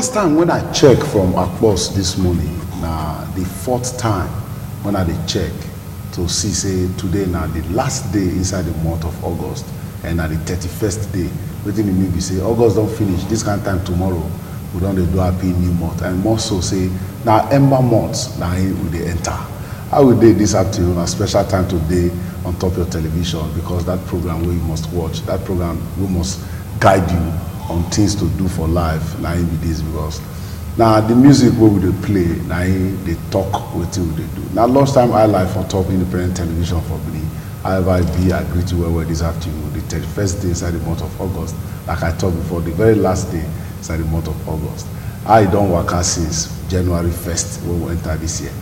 last time when I checked from Akpos this morning, now the 4th time when I did check to see say today now the last day inside the month of August and now the 31st day. Waiting in me be say August don't finish this kind of time tomorrow. We don't do happy new month and more so say now Ember months now will they enter. I will do this afternoon a special time today on top of your television because that program we must watch, that program we must guide you on things to do for life. Now in this because now the music we will play, now they talk what they do. Now lunchtime Highlife on top independent television for me. However, I agree to where this afternoon, the 31st day inside the month of August, like I talked before, the very last day inside the month of August. I don't work out since January 1st when we enter this year.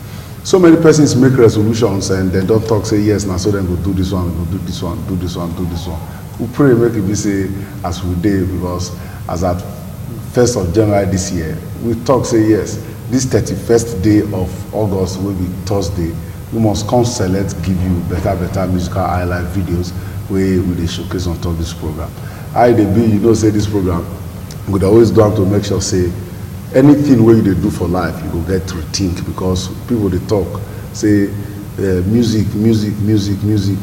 So many persons make resolutions and they don't talk, say yes, now so then go do this one, go do this one, do this one, do this one. We pray make it be say as we did because as at 1st of January this year, we talk say yes, this 31st day of August will be Thursday. We must come select, give you better musical highlight videos where we showcase on top of this program. I be, you know, say this program, we always do have to make sure say anything where you do for life, you go get to rethink because people they talk, say music,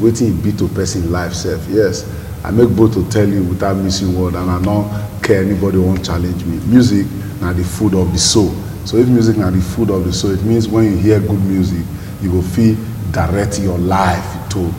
waiting it be to person life self. Yes, I make both to tell you without missing word and I don't care anybody won't challenge me. Music now the food of the soul. So if music now the food of the soul, it means when you hear good music, you will feel direct your life to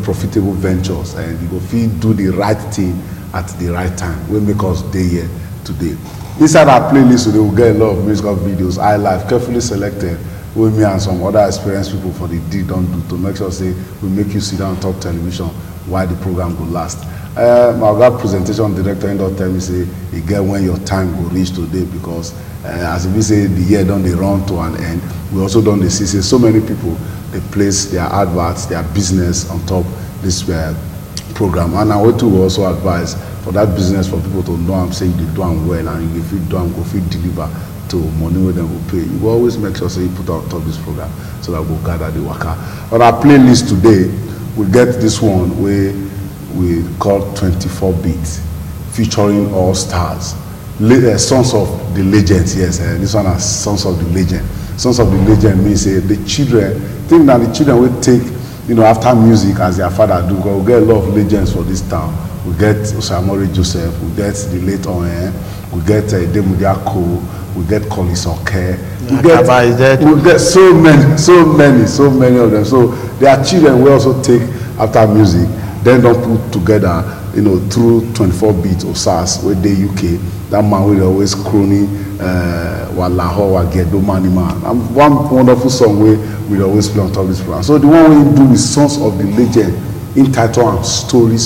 profitable ventures and you will feel do the right thing at the right time. We make us day here today. Inside our playlist today, we'll get a lot of musical videos, Highlife, carefully selected with me and some other experienced people for the deed don't do to make sure say we make you sit down on top television while the program will last. My other presentation director ended up telling me say again when your time will reach today because as we say the year don't they run to an end. We also don't they see say so many people they place their adverts, their business on top this program. And I want to also advise for that business for people to know I'm saying they do them well and if you do them go fit deliver to money where them will pay. You will always make sure say you put out top this program so that we'll gather the worker. On our playlist today, we get this one where we call 24 beats featuring all stars. Sons of the legends, yes, this one is Sons of the Legend. Sons of the Legend means the children, think that the children will take, after music as their father do. We get a lot of legends for this town. We get Osamori Joseph, we get the late Owen, we get Demudiako, we get Collins Oke, we get so many of them. So their children will also take after music, then don't put together, through 24 beats or SARS where they UK. That man will always crony Walaho Wagedo Mani Man. And one wonderful song we always play on top of this program. So the one we do is Sons of the Legend entitled and Story.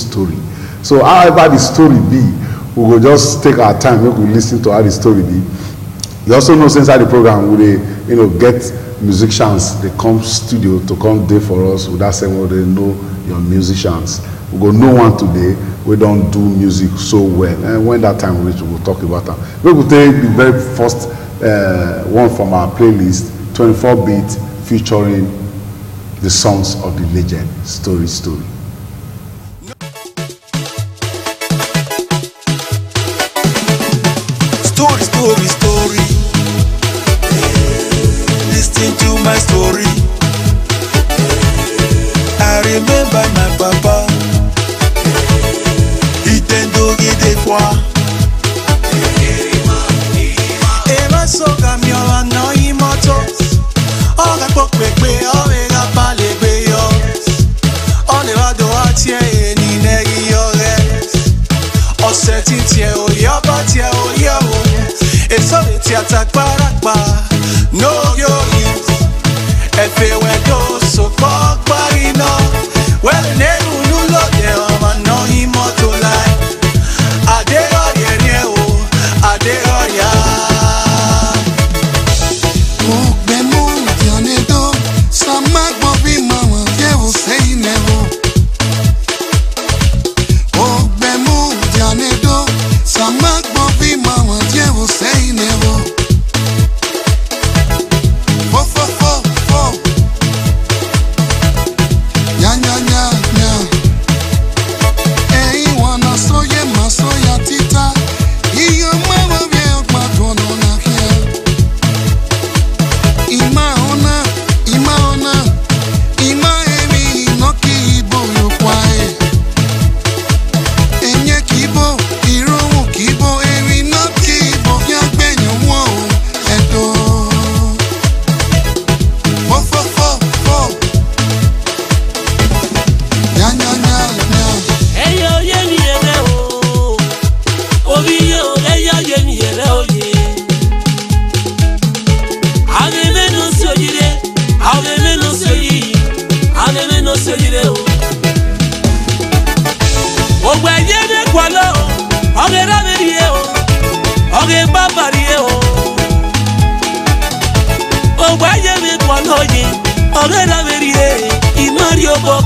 So however the story be, we will just take our time, we will listen to how the story be. You also know since the program we get musicians, they come studio to come there for us with that same way they know your musicians. We go know one today, we don't do music so well. And when that time reach, we will talk about that. We will take the very first one from our playlist, 24 beats featuring the Sons of the Legend, Story. Story. Listen to my story. I remember my papa. He tend to get the fois. Eva so camion and no imotos. On a pok pepe, on a pale peyos. On a vado a tie ni negi yores. O seti tie o yaba tie o yabo. E so de tie attack parakpa. No yo use. E fe we do so pok parino. Well negu nulo de oma no imoto like. Adeo ye o, adeo ya. Ogbe mu dionedo, sama gbobi mama je o sei nevo. Ogbe mu dionedo, sama gbobi mama je o sei nevo. Soya tita, iyo mama vye okma tonona.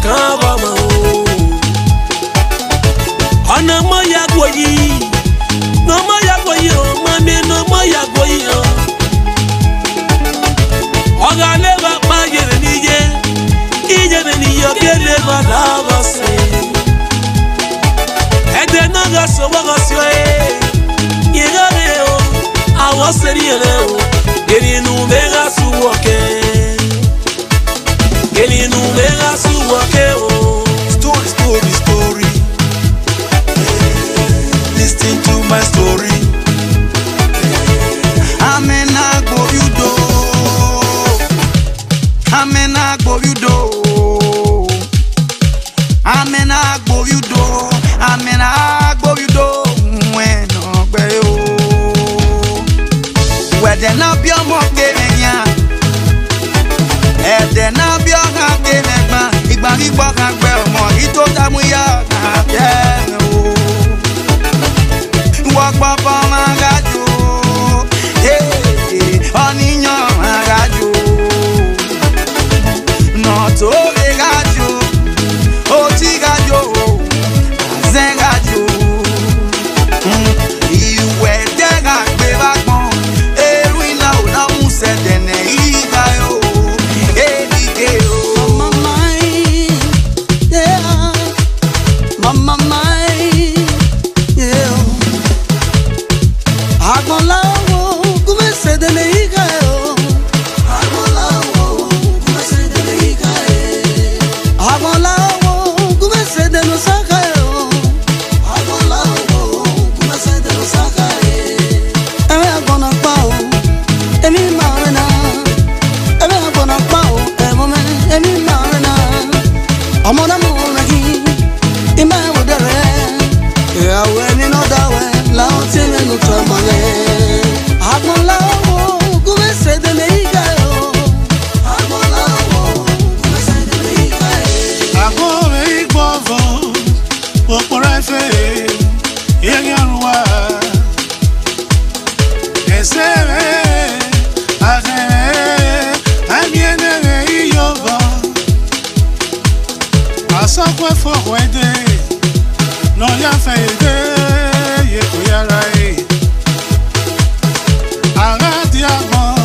kan ba mo ona mo ya goyi no mo ya goyi o ma me no mo ya goyi o oga le ba pa yere ni je ije ni yo biele ba la go se ede no go so go so e yega le o awo seriele o eri nu mega su woke eri nu mega su woke o story listen to my story amena go you do amena go you do amena go you do amena go you do when no gbe o we de na bi omo ke yan e de na bi o kan ke megba igba igbo kan gbe omo ito tamu ya na ye o walk papa magaju hey oniyan magaju no to le gaju o ti gaju zen gaju iwe de ga gbe ba gbon eru ina o na mu se de ne iga yo edike o mama yeah mama yeah Agolawo kumese de leiga yo Agolawo kumese de leiga e Agolawo kumese de no saka yo Agolawo kumese de no saka e Eme agona pa o emi marena Eme agona pa o emi marena Amona mo ragi ima wo dere ya we ni no dawe la o ti me no to male agolawo kumese de leiga yo agolawo kumese de leiga e agore igbovo opora fe yegarwa esere agere amiene iyoba asakwe fo wede no ya fe de ye ko yara e ara di agbon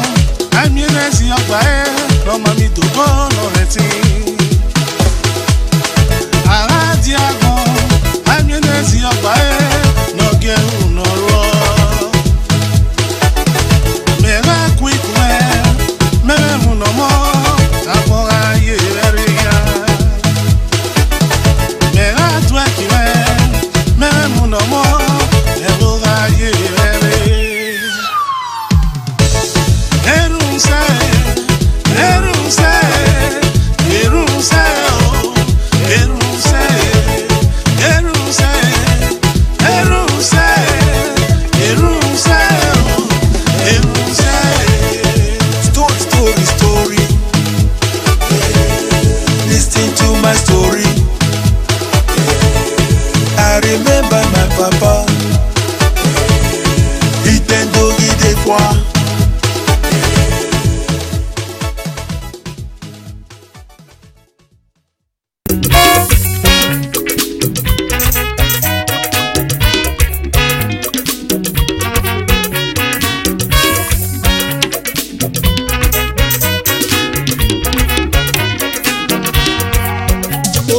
amiene si ogba e no mami dogo no reti ara di agbon amiene si ogba e no geru no ro me ra quick me mu no mo abora ye ria me ra tweki me mu no mo abora ye story listen to my story I remember my papa il t'endori des fois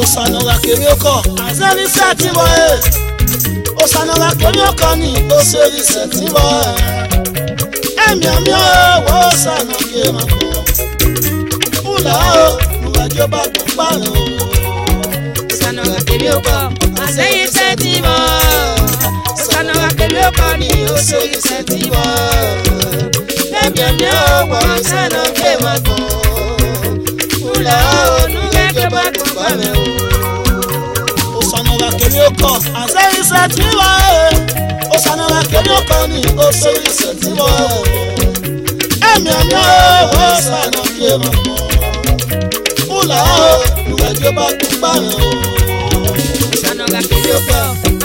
Osanora kerioko azeri setibo Osanora kerioko ni oseri setibo Emi wo sanoke mako Ula o nugajo ba gbaro Osanora kerioko azeri setibo Osanora kerioko ni oseri setibo Emi wo sanoke mako Ula o nugajo ba gbaro Osanora kerioko azeri setibo Osanora kerioko ni oseri setibo Emi wo sanoke mako Ula o nugajo ba gbaro Osanora kerioko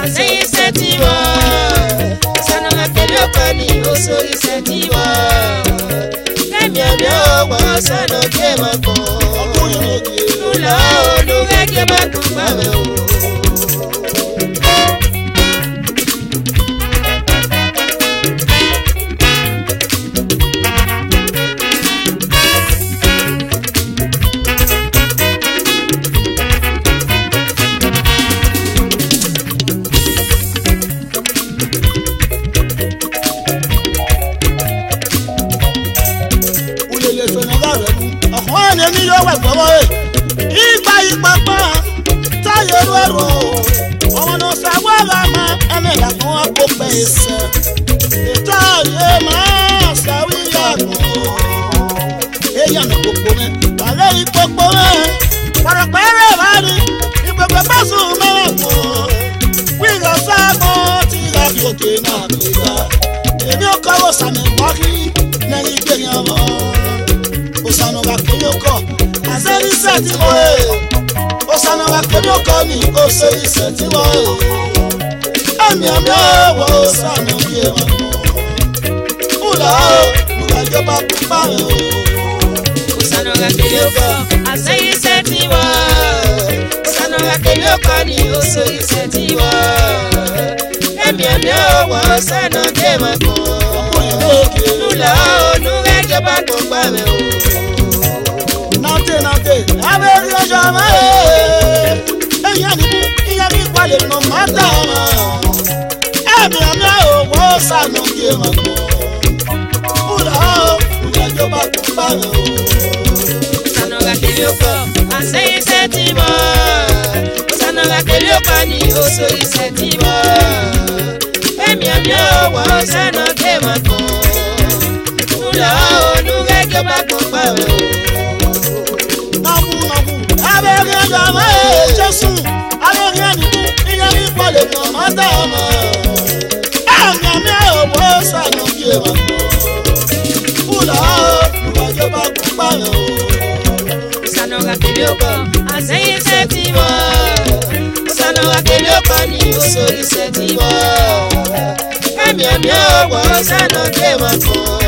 azeri setibo Osanora kerioko ni oseri setibo Emi wo sanoke mako Ula o bá kún pàmẹ́ o. Èmi yóò wẹ̀ gbọ́wọ́ ẹ̀. Ìgbà ìpapọ̀ táyé rọrùn. Ọmọ náà ṣàwárà máa ẹlẹ́dà fún ọkọ̀ pẹ̀ ẹsẹ̀. Ètò ayé máa ṣàwíyàgùn. Èèyàn náà gbogbo mẹ́. Bàlẹ́ ìpopọ̀ mẹ́. Pàrọ̀pẹ̀rẹ̀ wá ní ìgbègbè bọ́sùn mẹ́wàgùn. Wíìlọ sáàmù tí ìlàbí òkè náà gbé gbà. Èmi ò kọ́wọ́ sàmì wákì lẹ́yìn ìgbéyàn mọ́. Osanoga kemioko, azeri setiwo e. Osanoga kemioko ni oseri setiwo e. Emi wo osanogi ema. Ula o, nuga joba pupa e. Osanoga kemioko, azeri setiwo. Osanoga kemioko ni oseri setiwo. Emi wo osanogi ema. Ula o, nuga joba pupa e. Nante, avec le jamais. Et y'a ni quoi les noms madame. Eh bien, oh, ça nous dit maintenant. Oula, oula, je vais tout parler. Ça n'a pas qu'elle est pas, assez sentiment. Ça n'a pas qu'elle est pas ni au sol sentiment. Eh bien, oh, ça nous dit maintenant. Oula, nous vais pas tout parler. Avec rien jamais, Jésus, avec rien du tout, il n'y a ni pas les noms madame. Ah, oh, ça nous dit maintenant. Oula, nous va je pas comparer. Ça n'aura que le corps, assez sentiment. Ça n'aura que le corps ni au sol sentiment. Eh bien, oh, ça nous dit maintenant.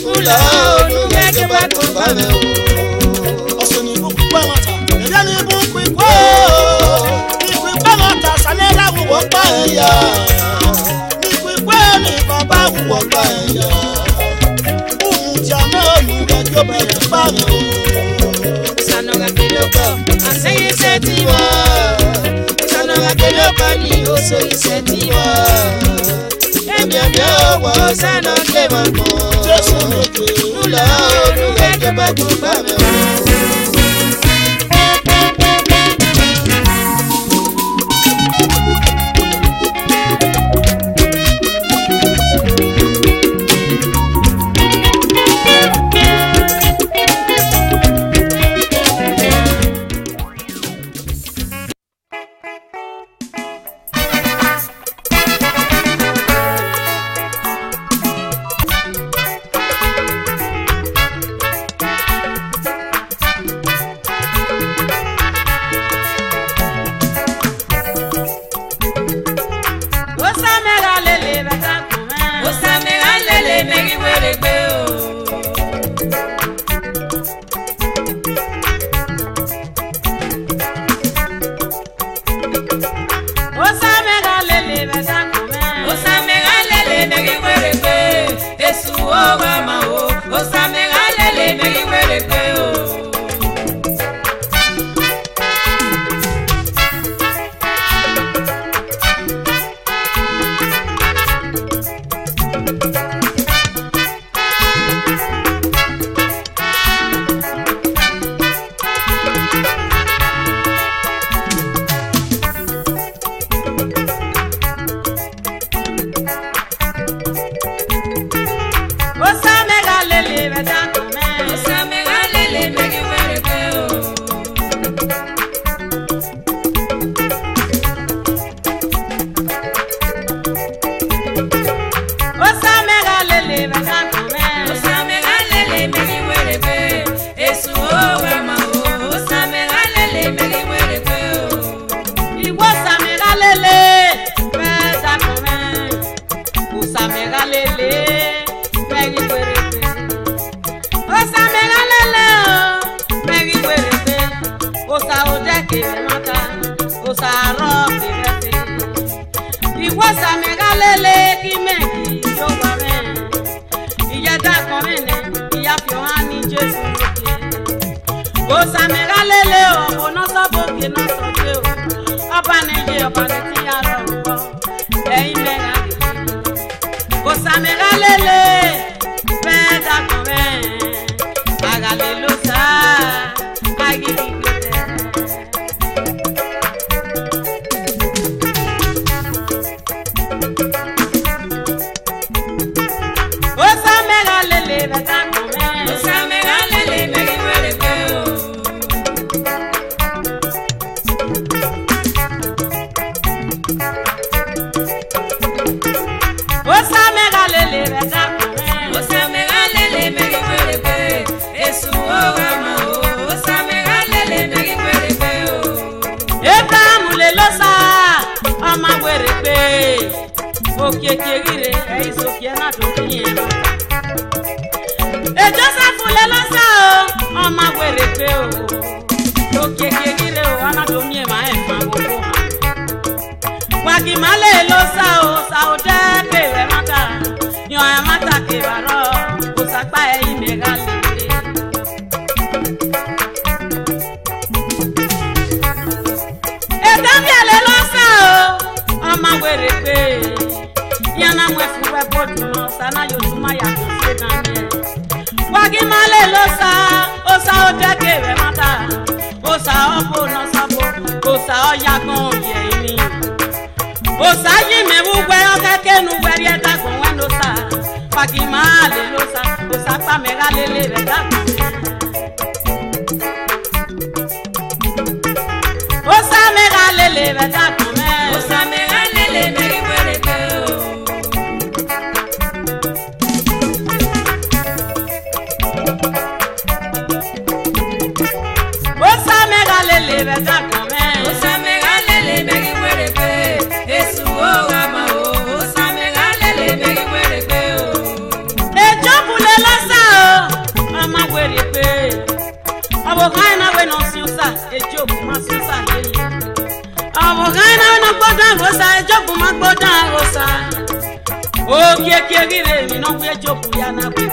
Oula, nous va je pas comparer. Ni buku ikwe mata sanera wuwo pa eya. Ikwe ni baba wuwo pa eya. Jana oluga joba ya pa mi o. Sanoga keloko, aseye setiwa. Sanoga keloko ni oso isetiwa. Emyamya wa sanoge mako. Jesu noke. Nula oluga joba joba mi o. Osa oje que mata, o sarro que vete. Y guasa me galele que me yo guave. Y ya está comene, y ya fioani Jesu. Guasa me galele o no sabo que no soy. Opane tia ro. Ei me galele. Guasa me galele, peda come. Agalelusa, agigigite. Osa me galele, peda come. Osa me galele, me muere feo. Osa me galele, peda come. Osa me galele, me muere feo. Esu ogama o, osa me galele, me muere feo. Abraham le losa, ama muere feo. Okie kegire, eiso kiena tukiena. Joseph le losa o, ama muere feo. Okie kegire o, ama tumie ma efa gogo. Wakimale losa o, sa o de ke mata. Yo amata ke baro, o sakpa e megale. Ama were pe yana mwefu we boduno sana yotuma ya kuse danye wagi male losa osa odeke we mata osa opo no sabo osa oyagun ye ni osa yi mewu we okeke nu we ri edagun we no sa wagi male losa osa pa me galele re dagun osa me galele re dagun osa me galele me muere feo. Osa me galele verdad come. Osa me galele me muere feo. Esu ogama o. Osa me galele me muere feo. Ejo bule losa o. Ama muere feo. Abo kaina we no siusa. Ejo buma siusa leyi. Abogana no bodan rosa, ejobu ma bodan rosa. O kiekire mi no gbe ejobu ya na gbe.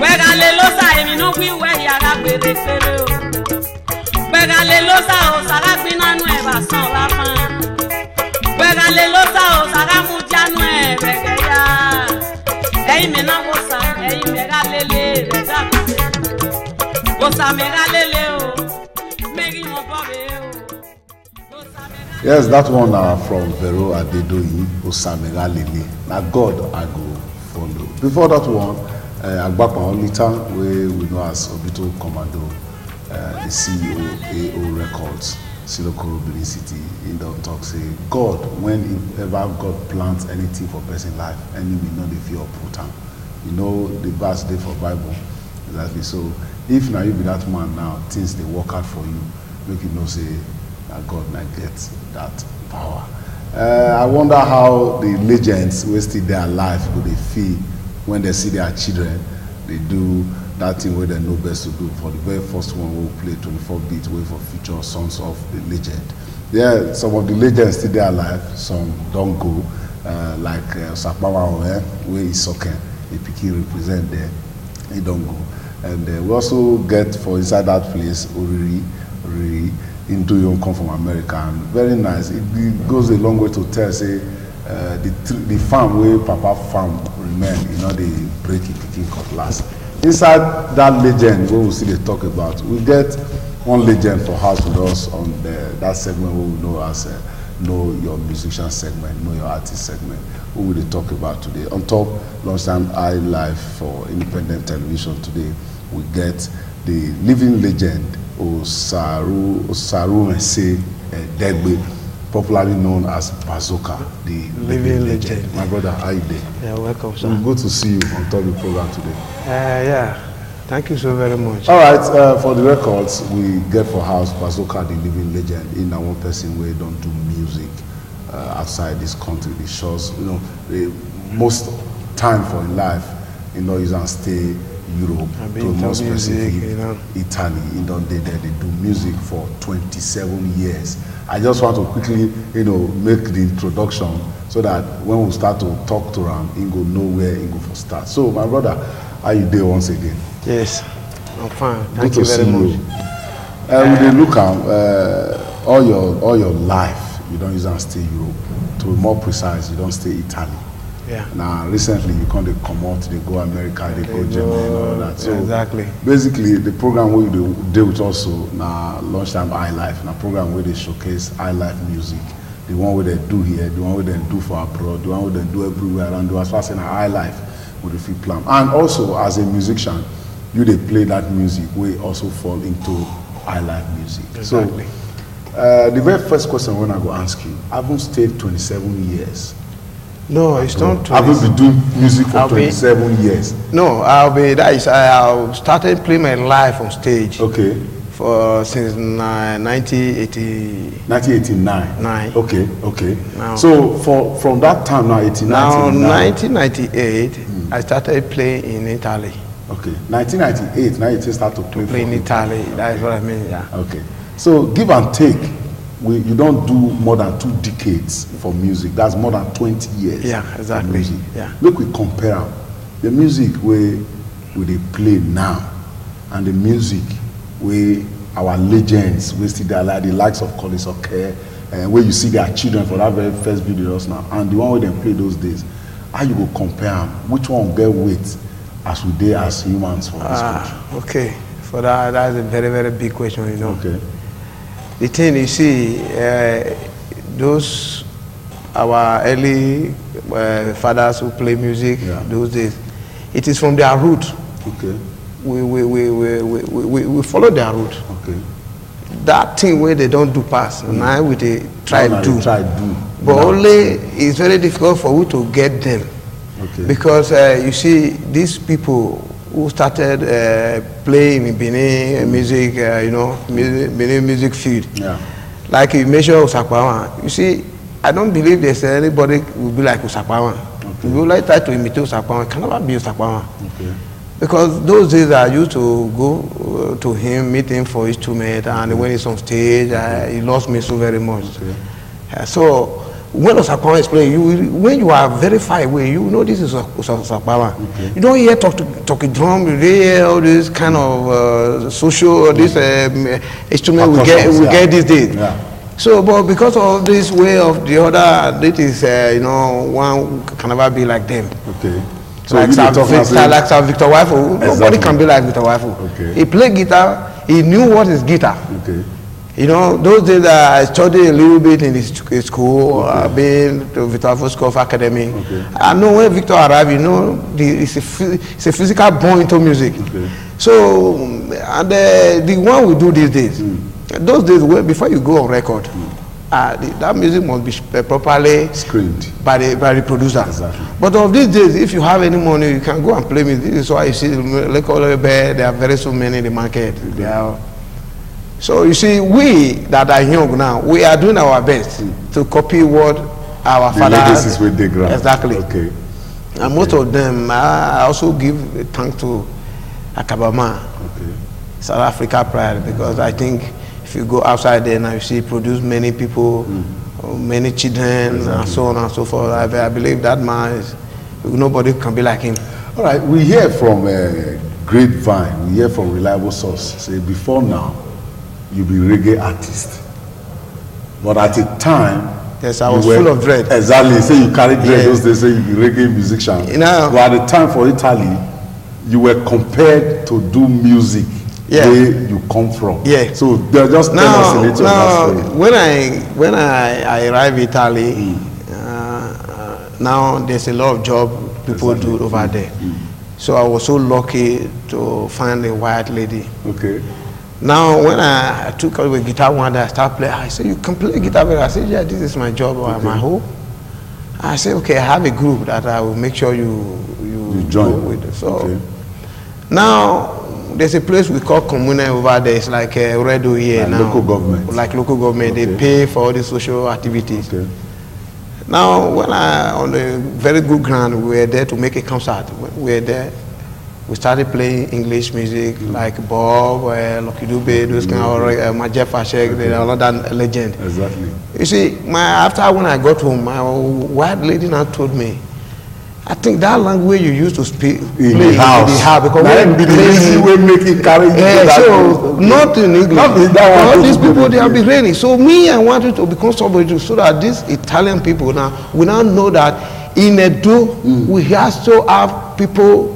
Wega le losa mi no gbe we ya ga gbe fere o. Wega le losa o sara gbina nu e ba san wa fan. Wega le losa o sara mu ja nu e bege ya. Eyi mi na rosa, eyi me ga lele re da. Rosa me ga lele o. Megi mo bobe o. Yes, that one from Vero Adedoyi, Osamega Lele. Now God I go follow. Before that one, Agbapa Olita, where we know as Obito Commando, the CEO AO Records, Silokoro Benin City, in the talk say, God, whenever God plants anything for person life, and we know the fear of Putan. You know the verse day for Bible. Exactly. So if now you be that man now, things they work out for you, make you know say God might get that power. I wonder how the legends who still there alive could they feel when they see their children. They do that thing where they know best to do. For the very first one, we'll play 24-bit way for future sons of the legend. Yeah, some of the legends still there alive. Some don't go, like Sakpama where is soccer. The Piki represent there. He don't go. And we also get for inside that place Oriri. Into you come from America, and very nice. It goes a long way to tell say the farm where Papa farm remain, you know, they break it picking cutlass. Inside that legend, what we see they talk about, we get one legend for house with us on that segment what we know as Know Your Musician segment, Know Your Artist segment. What will they talk about today? On top, lunchtime Highlife for independent television today, we get the living legend Osaru Mese Degbe, popularly known as Bazooka, the living legend. My brother, how you doing? Yeah, welcome, sir. Good to see you on top of the program today. Yeah, thank you so very much. All right, for the records, we get for house Bazooka, the living legend. In one person where don't do music outside this country. The shows, you know, most time for in life, you know, you can stay Europe, I've to been more to music, specific, you know. Italy. You know, they do music for 27 years. I just want to quickly, make the introduction so that when we start to talk to him, he go know where he go for start. So, my brother, how you there once again? Yes, I'm fine. Good Thank to you very see much. you. We dey look at all your life. You don't use and stay Europe. To be more precise, you don't stay Italy. Yeah. Now, recently, you can't come out, they go America, they go Germany, and all that. So, exactly. basically, the program where you deal with also now lunchtime Highlife, now program where they showcase Highlife music. The one where they do here, the one where they do for abroad, the one where they do everywhere around. As far as in Highlife with the free plan. And also, as a musician, they play that music, we also fall into Highlife music. Exactly. So, the very first question when I go ask you, I haven't stayed 27 years. No, it's not. I will be doing music for 27 years. No, I started playing my life on stage. Okay. Since 1980. 1989. Okay. Now, so from that time now, 89. Now, 1998, I started playing in Italy. Okay. 1998. Now you start to play in Italy. That's what I mean. Yeah. Okay. So give and take. You don't do more than 2 decades for music. That's more than 20 years. Yeah, exactly. For music. Yeah. Look, we compare the music where they play now and the music where our legends, we see the likes of Collins Oke, where you see their children for that very first videos now, and the one where they play those days. How you go compare them? Which one will get weight as we did as humans for this country? Okay. For that's a very, very big question, you know. Okay. The thing you see, those our early fathers who play music those days, it is from their root. Okay. We follow their route. Okay. That thing where they don't do pass, now we they try to do. But now. Only it's very difficult for you to get them. Okay. Because you see, these people who started playing in Benin music, Benin music field. Yeah. Like you mentioned Usakwawa. You see, I don't believe there's anybody will be like Usakwawa. Okay. We will like try to imitate Usakwawa. It can never be Usakwawa. Okay. Because those days I used to go to him, meet him for instrument, and when he's on stage, he lost me so very much. Okay. So when Osakwawa is playing, when you are very far away, you know this is Osakwawa. Okay. You don't hear talking drum, you hear all this kind of social, this instrument we get these days. Yeah. So, but because of this way of the other, this is, one can never be like them. Okay. So like Victor Wifo, nobody can be like Victor Wifo. Okay. He played guitar, he knew what is guitar. Okay. You know, those days I studied a little bit in his school, Okay. Been to Victor Wifo School of Academy. Okay. I know when Victor arrived, you know, it's a physical born into music. Okay. So, and the one we do these days, those days before you go on record, that music must be properly Screened by the producer. Exactly. But of these days, if you have any money, you can go and play music. This is why you see there are very so many in the market. So you see, we that are young now, we are doing our best to copy what our fathers. is with the ground. Exactly. Okay. And most of them, I also give thanks to Akabama, Okay. South Africa Pride, because I think if you go outside there now, you see produce many people, many children, and so on and so forth. I believe that man is, nobody can be like him. All right. We hear from Grapevine. We hear from reliable source. Say before now, you be reggae artist, but at a time. Yes, I was full of dread. Exactly. Say you carry dread those days. Say you be reggae musician. You know, but at the time for Italy, you were compared to do music. Yeah. Where you come from. Yeah. So they're just tell us a little about that story. When I arrived in Italy, now there's a lot of job people do over there. So I was so lucky to find a white lady. Okay. Now when I took up a guitar one day, I started playing. I said, "You can play guitar better." I said, "Yeah, this is my job or my home." I said, "Okay, I have a group that I will make sure you join with." So okay. now there's a place we call Comune over there. It's like a radio here like now. Local government. Like local government. Okay. They pay for all the social activities. Okay. Now, when on a very good ground, we were there to make a concert. We were there. we started playing English music like Bob, Lucky Dube, those kind of Jeff Ashek, another legend. Exactly. You see, after when I got home, my white lady now told me, I think that language you used to speak in the house, because we make it carry. So not in English. All these people they have been raining. So me, I wanted to become somebody so that these Italian people now we now know that in Edo we have to have people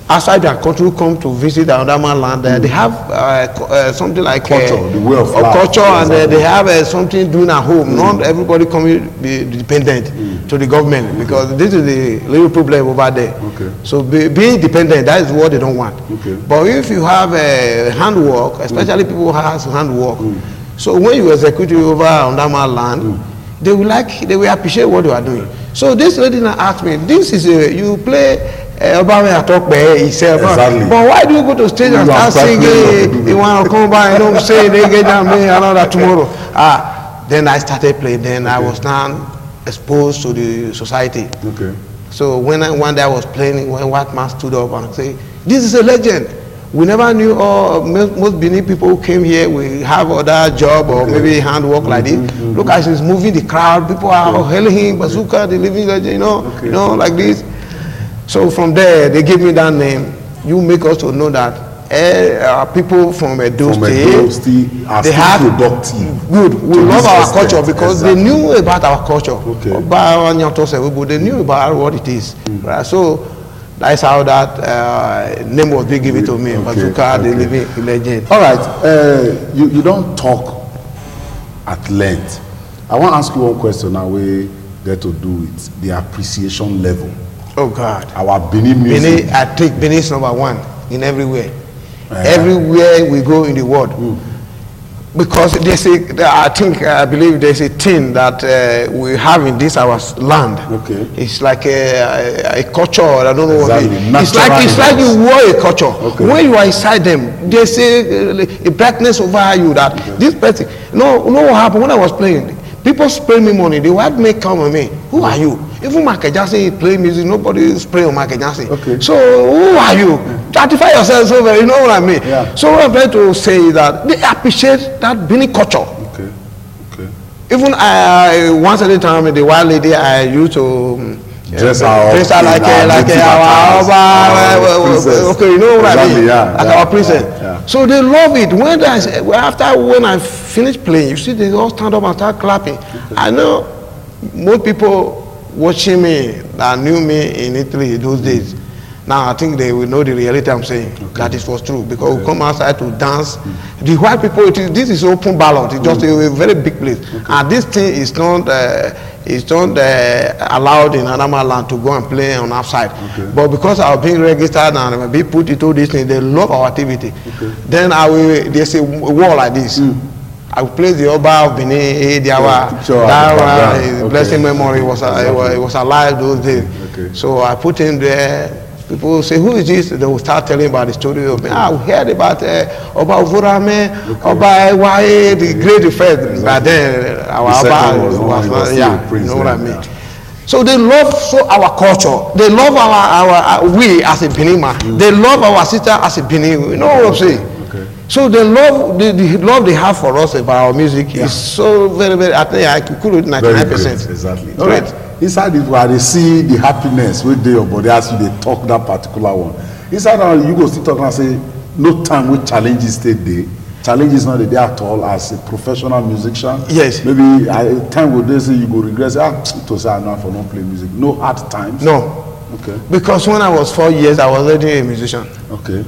outside their country come to visit another land. They have something like culture, the way of life, culture, and they have something doing at home. Not everybody coming be dependent to the government, because this is the little problem over there. Okay. So being dependent, that is what they don't want. Okay. But if you have handwork, especially people who have handwork, so when you execute it over another land, they will appreciate what you are doing. So this lady now asked me, this is you play. Obama talk by himself. Exactly. But why do you go to stage and start singing? You want to come by and don't say they get down me another tomorrow? Then I started playing. Then I was now exposed to the society. Okay. So when one day I was playing, when white man stood up and said, "This is a legend. We never knew most Benin people who came here. We have other job or maybe handwork like this. Look as he's moving the crowd. People are hailing him, bazooka, the living legend, you know, like this." So from there, they give me that name. You make us to know that people from Edo State, they have productive. Good. We love our culture because exactly. they knew about our culture. Okay. They knew about what it is. Right? So that's how that name was being given to me. Bazooka, the living legend. All right. You don't talk at length. I want to ask you one question now. We get to do with the appreciation level. Oh God. Our Benin music. Benin, I think Benin is #1 in everywhere. Everywhere we go in the world. Because there's I believe there's a thing that we have in this our land. Okay. It's like a culture. I don't know what it is. It's like you wear a culture. Okay. When you are inside them, they say a brightness over you that this person. No, what happened when I was playing? People spray me money. They would make come on me. Who are you? Even Michael Jackson play music. Nobody spray on Michael Jackson. Okay. So who are you? Identify yourself so well. You know what I mean? Yeah. So what I'm trying to say is that they appreciate that Benin culture. Okay. Okay. Even once at a time, the white lady I used to dress her like our okay, you know what I mean? Like our princess. Yeah. So they love it. When I finish playing, you see they all stand up and start clapping. Okay. I know most people watching me that knew me in Italy those days. Now I think they will know the reality I'm saying. Okay. That it was true because we come outside to dance. The white people, this is open ballot. It's just a very big place, and this thing is not allowed in Anama land to go and play on outside. Okay. But because I was being registered and being put into this thing, they love our activity. Okay. Then there's a wall like this. I will place the Oba of Benin, that blessing memory was alive those days. Okay. So I put him there. People say, who is this? They will start telling about the story of me. We heard about Oba Uvurame, Oba Ewaye, the great effect. Exactly. But then our Oba was you know what I mean. Yeah. So they love our culture. They love our we as a Benin man. They love our sister as a Benin. You know what I'm saying? Okay. So the love they have for us about our music is so very, very. I think I could do 99%. Exactly. All right. Inside it, where they see the happiness with your body as they talk that particular one. Inside you go still talk and say, no time with challenges stay there. Challenges not there at all as a professional musician. Yes. Maybe a time would they say you go regret, to say I know for not play music. No hard times. No. Okay. Because when I was 4 years, I was already a musician. Okay.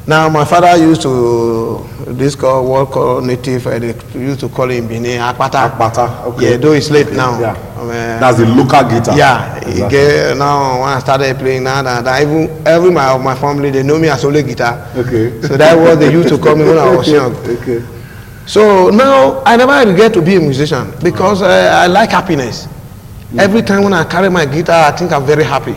Now my father used to what called native. They used to call him Benin Akpata. Akpata. Okay. Yeah, though it's late now. Yeah. That's the local guitar. Yeah. Exactly. Now when I started playing now, even every of my family they know me as only guitar. Okay. So that was they used to call me when I was young. Okay. So now I never regret to be a musician because I like happiness. Every time when I carry my guitar, I think I'm very happy.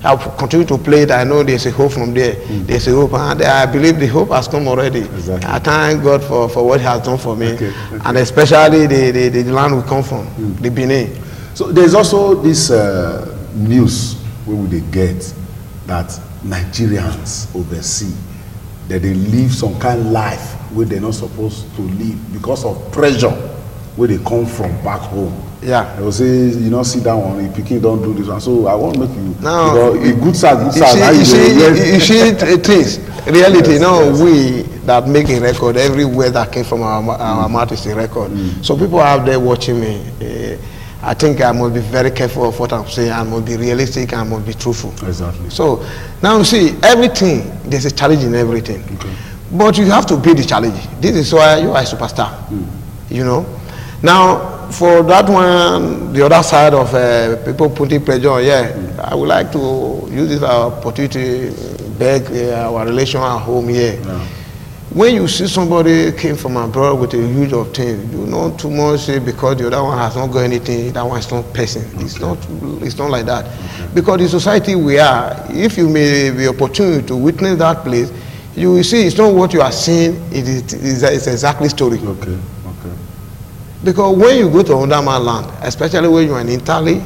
I'll continue to play it. I know there's a hope from there. There's a hope, and I believe the hope has come already. Exactly. I thank God for what He has done for me, and especially the land we come from, the Benin. So there's also this news where we get that Nigerians overseas that they live some kind of life where they're not supposed to live because of pressure where they come from back home. Yeah. They will say, you know, sit down on it, picking don't do this one. So I want to make you now a good side, you see things. Reality, we that make a record, every word that came from our mouth is a record. So people out there watching me, I think I must be very careful of what I'm saying. I must be realistic, I must be truthful. Exactly. So now see, everything, there's a challenge in everything. Okay. But you have to beat the challenge. This is why you are a superstar. You know? Now, for that one, the other side of people putting pressure on, I would like to use this opportunity to beg our relation at home here. Yeah. When you see somebody came from abroad with a huge of things, you not too much say because the other one has not got anything, that one is not person. Okay. It's not like that. Okay. Because the society we are, if you may be opportunity to witness that place, you will see it's not what you are seeing, it's exactly story. Okay. Because when you go to another man's land, especially when you are in Italy,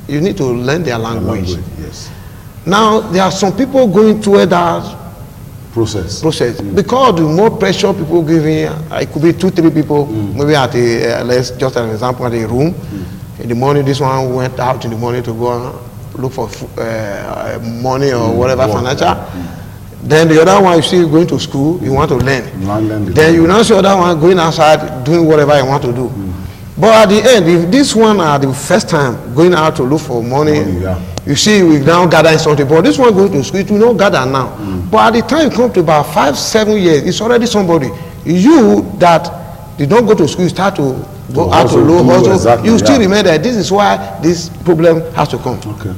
you need to learn their language. Yes. Now, there are some people going through that process. Because the more pressure people giving, it could be 2-3 people, maybe at a, let's just an example, at a room. In the morning, this one went out in the morning to go and look for money or whatever financial. Then the other one, you see, going to school, you want to learn. Then you now see the other one going outside, doing whatever you want to do. But at the end, if this one are the first time going out to look for money, you see, we now gather something. But this one going to school, it will not gather now. But at the time you come to about 5-7 years, it's already somebody. You that did not go to school, start to go out to low hustle, exactly, you still remember that this is why this problem has to come. Okay.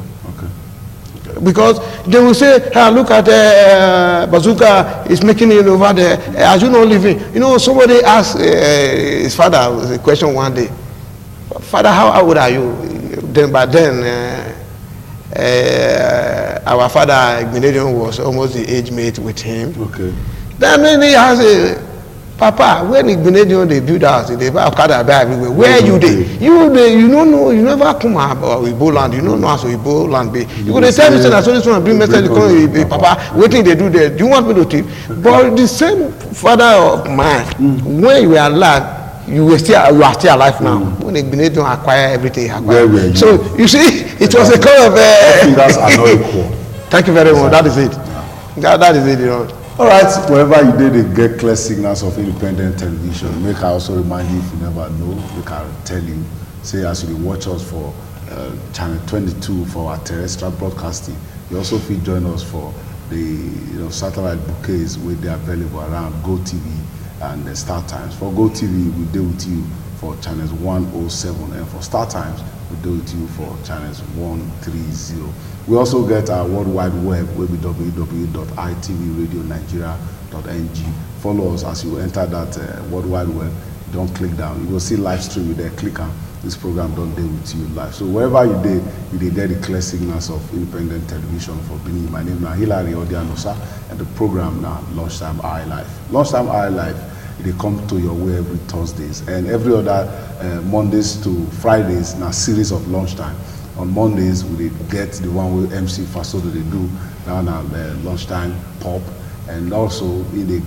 Because they will say, look at Bazooka is making it over there. Are you not living? You know, somebody asked his father a question one day. Father, how old are you? By then, our father, Ignatius, was almost the age mate with him. Okay. Then he has a Papa, when Ignatius they build house, they buy Okada everywhere. Where you dey? You don't know. You never come about Igbo land. You don't know how Igbo land be. You go dey tell me say that so this one bring message come Papa. Wetin they do there? Do you want me to tip? But the same father of mine, when you were alive, you are still alive now. When Ignatius acquire everything, so you see, it was a kind of. I think that's unequal. Thank you very much. That is it. That is it. You know. All right, wherever you did, they get clear signals of independent television. Make I also remind you, if you never know, we can tell you, say as you watch us for channel 22 for our terrestrial broadcasting, you also feel join us for the satellite bouquets where they are available around GoTV and the Star Times. For GoTV, we deal with you for channels 107, and for Star Times, we deal with you for channels 130. We also get our World Wide Web, www.itvradionnigeria.ng. Follow us as you enter that World Wide Web. Don't click down. You will see live stream there. Click on this program. Don't deal with you live. So wherever you get the clear signals of independent television for Benin. My name is Hilary Odianosa, and the program now Lunchtime Highlife. Lunchtime Highlife. They come to your way every Thursdays, and every other Mondays to Fridays in a series of lunchtime. On Mondays, we get the one with MC Fasodo they do down at lunchtime pop, and also they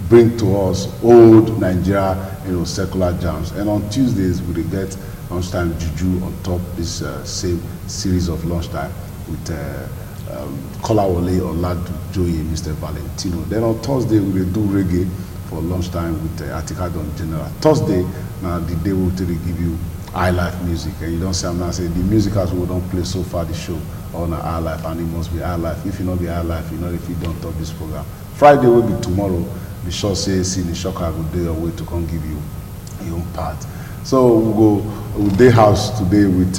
bring to us old Nigeria, secular jams. And on Tuesdays, we get lunchtime juju on top this same series of lunchtime with Kolawole Oladujoye, Mr. Valentino. Then on Thursday, we do reggae for lunchtime with Atikadon General. Thursday, now the day we'll give you Highlife music, and you don't say I'm not saying the musicals we don't play so far the show on Highlife, and it must be Highlife. If you know the Highlife, you know if you don't talk this program. Friday will be tomorrow. Be sure say see the shocker will do your way to come give you your own part. So we'll day house today with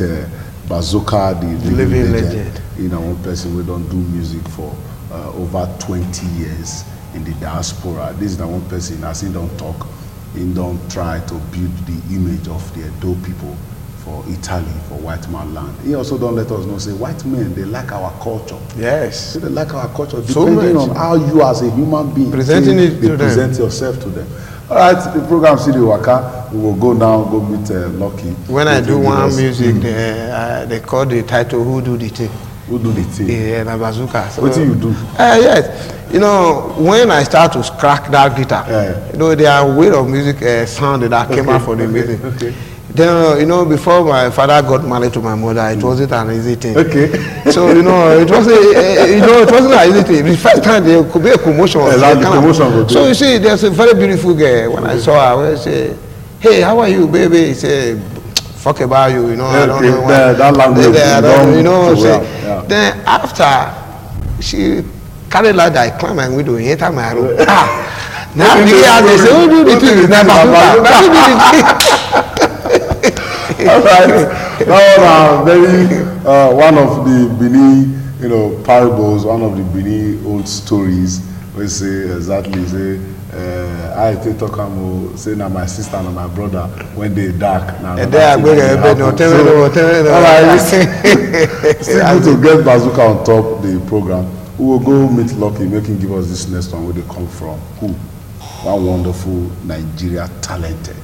Bazooka, the living legend. One person we don't do music for over 20 years in the diaspora. This is the one person as he don't talk. He don't try to build the image of the Edo people for Italy, for white man land. He also don't let us know, say, white men, they like our culture. Yes. They like our culture, depending on how you as a human being presenting it to them. Present yourself to them. All right, the program City Waka, we will go now, go meet Lucky. When I do one music, they call the title, Who Do the Thing? Who do the thing? Yeah, na bazooka. So, What do you do? Yes. You know, when I start to crack that guitar, you know, there are way of music sound that came out from the music. Okay. Then, you know, before my father got married to my mother, it wasn't an easy thing. Okay. So, you know, it wasn't an easy thing. The first time there could be a commotion. So, you see, there's a very beautiful girl. When I saw her, I say, hey, how are you, baby? He said, fuck about you, you know. I don't know that language. You know, then after she carried like that, I climbed my window and enter my room. Now they say, who do the thing? Who do the All right. Now, very one of the Bini, you know, parables, one of the Bini old stories. We say exactly say. I talk about say now my sister and my brother when they dark now. And they are going to tell me. Still good to get Bazooka on top the program. We will go meet Lucky, make him give us this next one where they come from. Who? One wonderful Nigeria talented.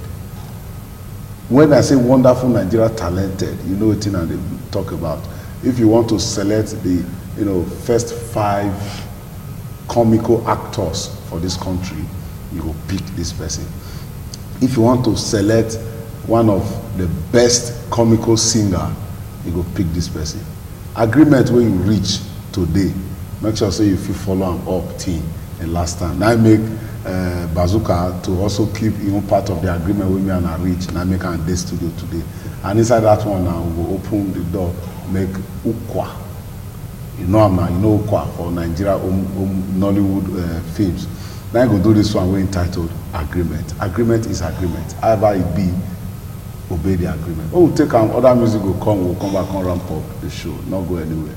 When I say wonderful Nigeria talented, you know what thing they talk about. If you want to select the first 5 comical actors for this country, you will pick this person. If you want to select one of the best comical singer, you go pick this person. Agreement where you reach today, make sure say if you follow am up team and last time. Now I make Bazooka to also keep part of the agreement with me and I reach. And I make an day studio today. And inside that one now we will open the door, make Ukwa. You know Ukwa for Nigeria Nollywood films. Now I go do this one we entitled Agreement. Agreement is agreement. However it be, obey the agreement. Oh, we'll take other music will come, we'll come back and ramp up the show, not go anywhere.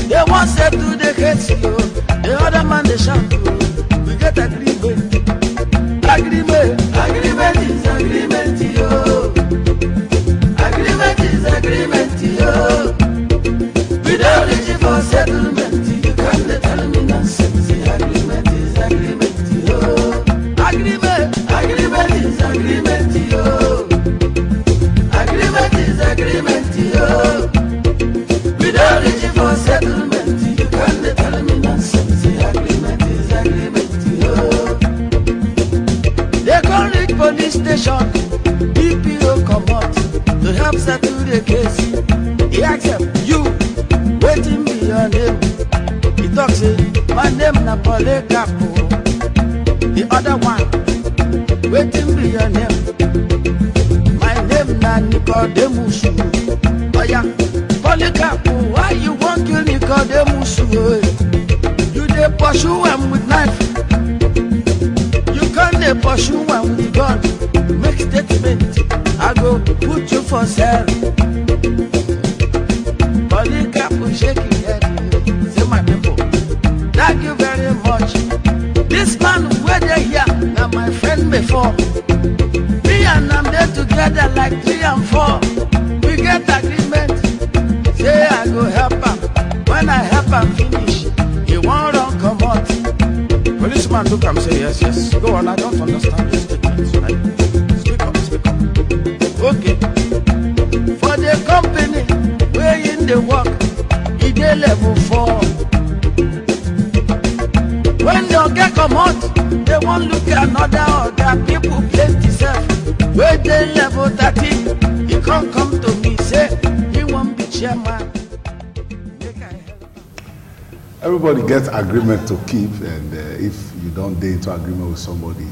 They want settle the case. He asked him, you, waiting be your name. He talks, my name na Polekapo. The other one, waiting be your name. My name na Nicodemus. Oh yeah, Polekapo, why you want kill Nicodemus? You dey pursue him with knife. You can't dey pursue him with gun. Make statement, I go put you for sale. Polekapo shaking head. Say my people, thank you very much. This man where they here, now my friend before. Me and I'm there together like 3 and 4. We get agreement. Say I go help him. When I help him finish, he won't run come out. Policeman look and say yes, yes. Go on, I don't understand your statement. Right? Speak up, speak up. Okay. For the company, we're in the work. He dey level 4. When your girl come out, they won't look at another other people plenty self. Where they level 13, he can't come to me say he won't be chairman. Everybody gets agreement to keep, and if you don't dare into agreement with somebody,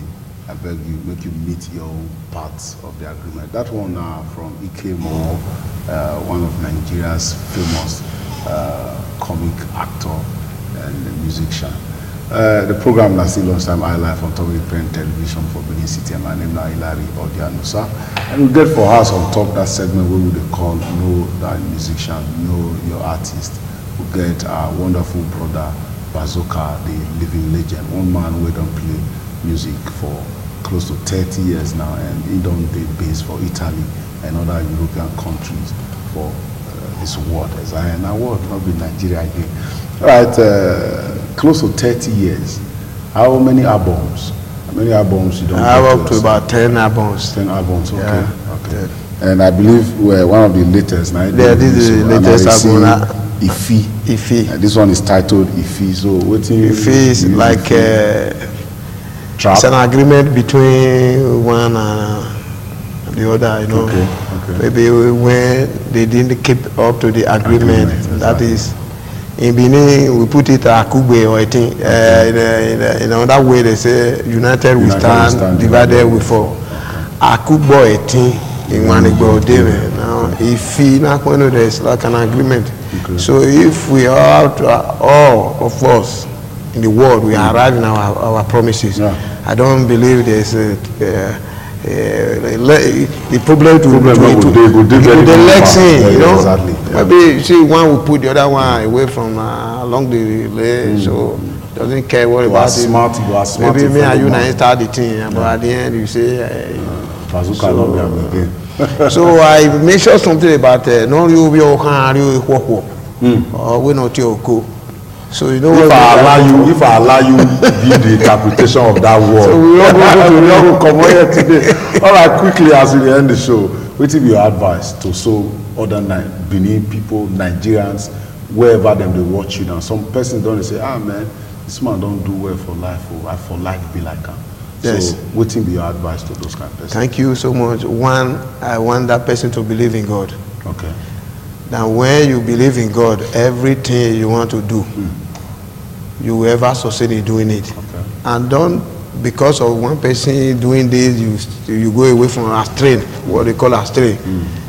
I beg you, make you meet your own parts of the agreement. That one from Ike Mo, one of Nigeria's famous comic actor and musician. The program is still lunchtime Highlife on top of the print television for Benin City. And my name is Hilary Odianusa. And we get for us on top that segment where we call Know That Musician, Know Your Artist. We get our wonderful brother Bazooka, the living legend. One man who don't play music for close to 30 years now, and he don't play bass for Italy and other European countries for this award. As I an award, not be Nigeria again. All right. Close to 30 years. How many albums? How many albums you don't I have up to about 10 albums. 10 albums, okay. Yeah. Okay. And I believe we're one of the latest. Now, yeah, this is the latest album. Ifi. Ifi. This one is titled Ifi. So what Ifi is like it's an agreement between one and the other, you know. Okay. Okay. Maybe when they didn't keep up to the agreement, that is. In Benin, we put it Akugbe or I think in another way they say united we stand, divided we fall. Akugbo etin in one Igbo now if there's like an agreement. Okay. So if we are all of us in the world, we arrive in our promises. Yeah. I don't believe there's the problem to the election, you know. Exactly. Yeah. Maybe you see one will put the other one away from along the lane, so doesn't care what about it. You are smart. Maybe me and you now start the thing, but at the end you say. So I mentioned something about no you be or we not your co. So you know if I allow you give the interpretation of that word. So we all go come here today. All right, quickly as we end the show, what is your advice to so other Benin people, Nigerians, wherever them they watch you now? Some persons don't say, man, this man don't do well for life, or I for life be like him. Yes. So what will be your advice to those kind of persons? Thank you so much. One, I want that person to believe in God. Okay. Now when you believe in God, everything you want to do, you will ever succeed in doing it. Okay. And don't, because of one person doing this, you go away from astray, what they call astray.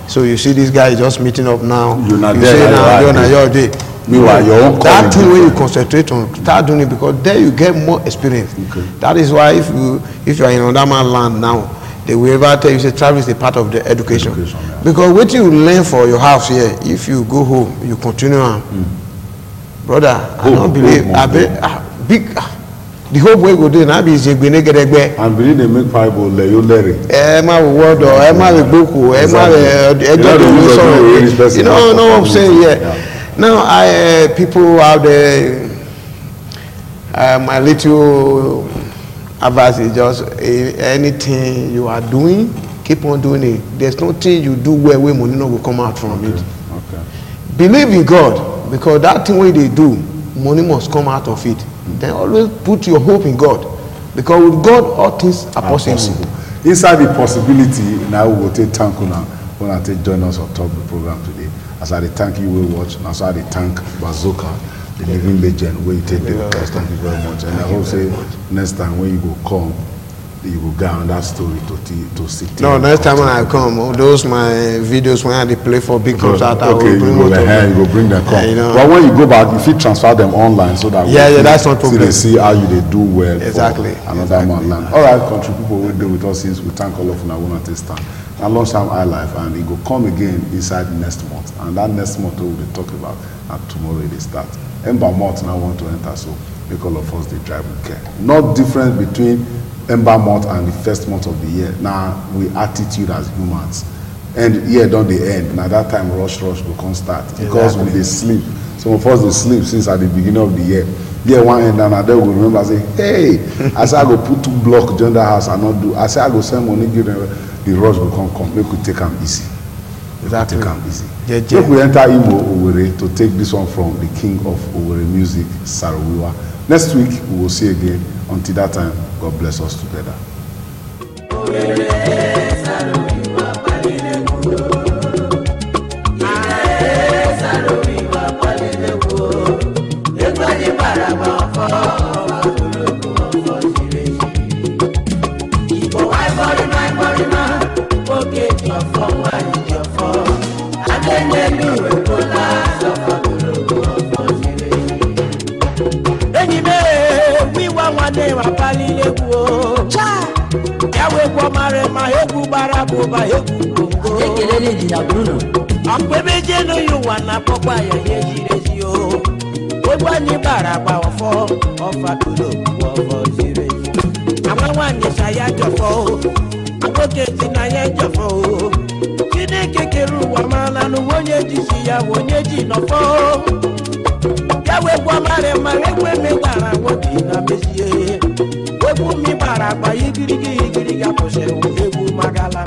So you see this guy is just meeting up now. You're not there. You're day. Meanwhile, your own that thing when you concentrate on, start doing it, because there you get more experience. Okay. That is why if you are in another man's land now, they will ever tell you say travel is a part of the education. Yeah. Because what you learn for your house here, if you go home, you continue on. Brother, I don't believe the whole way we go do now be Zegbenegedegbe. And believe they make Bible you learn. Word or book you know what I'm saying? Yeah. Now people out there, my little advice is just anything you are doing, keep on doing it. There's nothing you do where money not will come out from it. Okay. Believe in God, because that thing when they do, money must come out of it. Then always put your hope in God, because with God all things are possible. Inside the possibility, now we will take Tankuna. when I take join us on top of the program today. As I thank you, we watch. As I thank Bazooka, the living legend, where you take the request. Thank you very much. And I hope say next time when you go come, you will get on that story to sit. No, next time when I come, those my videos when I play for big concerts, I will bring you go bring them come. You know, but when you go back, if you transfer them online so that that's not problem. They see how you they do well. Exactly. Another man land. All right, country people will do with us since we thank all of you. I want to take stand. And lunchtime Highlife, and it will come again inside next month. And that next month we will talk about, and tomorrow they start. Ember month now want to enter, so make all of us they drive with care. Not different between Ember month and the first month of the year. Now we attitude as humans, and year don't they end. Now that time rush will come start because we they sleep. Some of us they sleep since at the beginning of the year. Year one end and then we remember say, hey, I say I go put 2 blocks join the house and not do. I say I go send money give them. The rush will come. Make we take them easy. Exactly. Take them easy. Make we enter Imo Owerri to take this one from the king of Owerri music, Sarawiwa. Next week we will see again. Until that time, God bless us together. Akwebeje no you wana pokwa ya yejirezi o. Ogba ni barapa ofo ofa tulo ofo jirezi. Amawa ni saya jofo. Agokeji na ye jofo. Chineke keru wa mana no wonye jisi ya wonye ji no fo. Yawe kwa mare ekwe me bara wodi na mesie. Ogbu mi barapa yigirigi apose egbu magala.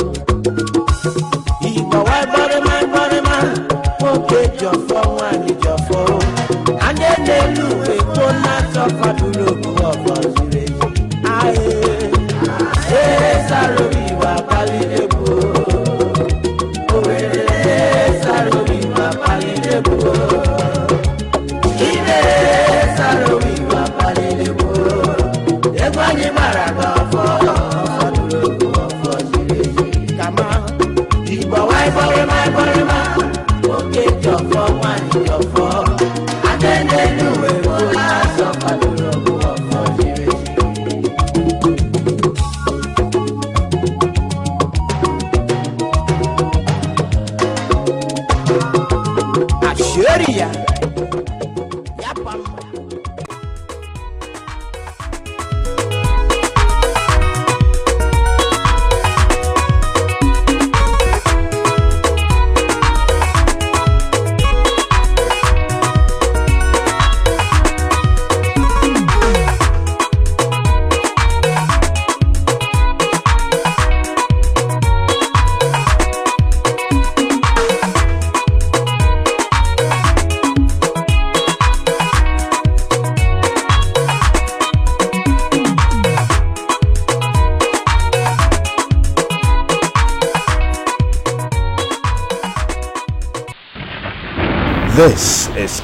This is